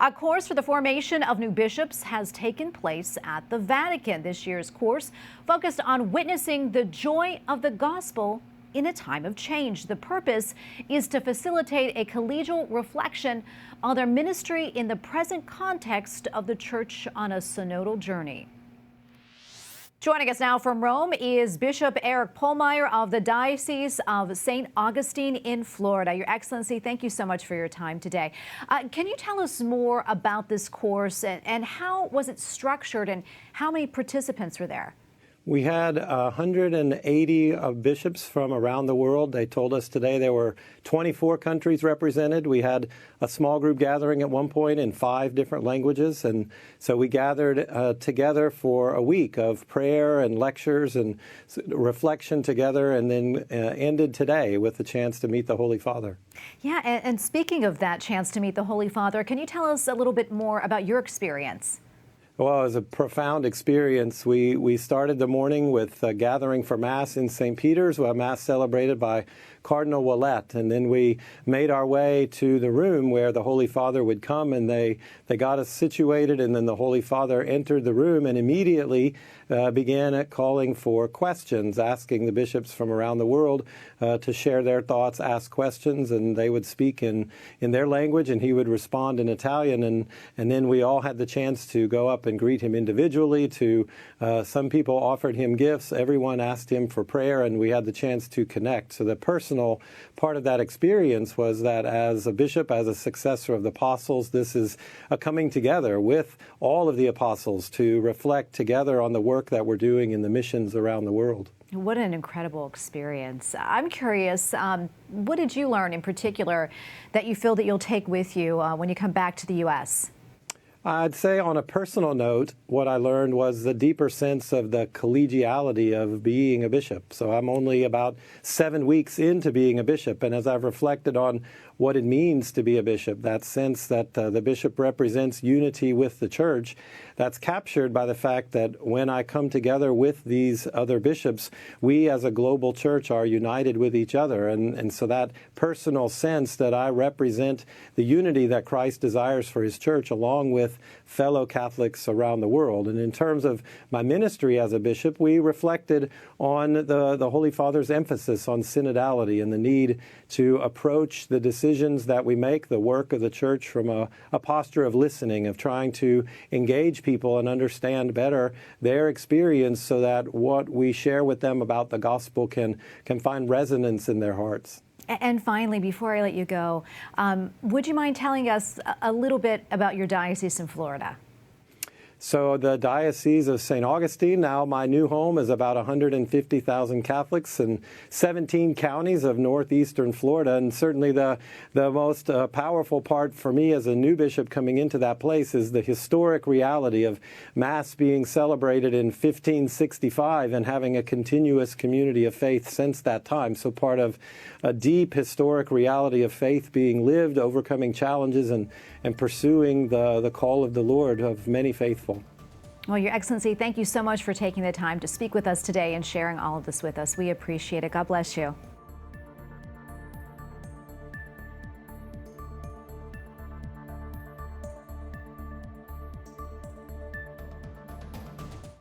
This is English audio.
A course for the formation of new bishops has taken place at the Vatican. This year's course focused on witnessing the joy of the gospel in a time of change. The purpose is to facilitate a collegial reflection on their ministry in the present context of the church on a synodal journey. Joining us now from Rome is Bishop Erik Pohlmeier of the Diocese of Saint Augustine in Florida. Your Excellency, thank you so much for your time today. Can you tell us more about this course and how was it structured and how many participants were there? We had 180 bishops from around the world. They told us today there were 24 countries represented. We had a small group gathering at one point in 5 different languages. And so we gathered together for a week of prayer and lectures and reflection together, and then ended today with the chance to meet the Holy Father. Yeah, and speaking of that chance to meet the Holy Father, can you tell us a little bit more about your experience? Well, it was a profound experience. We started the morning with a gathering for Mass in St. Peter's, a Mass celebrated by Cardinal Ouellet, and then we made our way to the room where the Holy Father would come, and they got us situated, and then the Holy Father entered the room and immediately began calling for questions, asking the bishops from around the world to share their thoughts, ask questions, and they would speak in their language, and he would respond in Italian, and then we all had the chance to go up and greet him individually. Some people offered him gifts, everyone asked him for prayer, and we had the chance to connect. So the personal part of that experience was that as a bishop, as a successor of the apostles, this is a coming together with all of the apostles to reflect together on the work that we're doing in the missions around the world. What an incredible experience. I'm curious, what did you learn in particular that you feel that you'll take with you when you come back to the U.S.? I'd say on a personal note, what I learned was the deeper sense of the collegiality of being a bishop. So I'm only about 7 weeks into being a bishop, and as I've reflected on what it means to be a bishop, that sense that the bishop represents unity with the church, that's captured by the fact that when I come together with these other bishops, we as a global church are united with each other. And so that personal sense that I represent the unity that Christ desires for his church along with fellow Catholics around the world. And in terms of my ministry as a bishop, we reflected on the Holy Father's emphasis on synodality and the need to approach the decisions that we make, the work of the church, from a posture of listening, of trying to engage people and understand better their experience so that what we share with them about the gospel can find resonance in their hearts. And finally, before I let you go, would you mind telling us a little bit about your diocese in Florida? So the Diocese of Saint Augustine, now my new home, is about 150,000 Catholics in 17 counties of northeastern Florida. And certainly the most powerful part for me as a new bishop coming into that place is the historic reality of Mass being celebrated in 1565 and having a continuous community of faith since that time. So part of a deep historic reality of faith being lived, overcoming challenges and pursuing the call of the Lord of many faithful. Well, Your Excellency, thank you so much for taking the time to speak with us today and sharing all of this with us. We appreciate it. God bless you.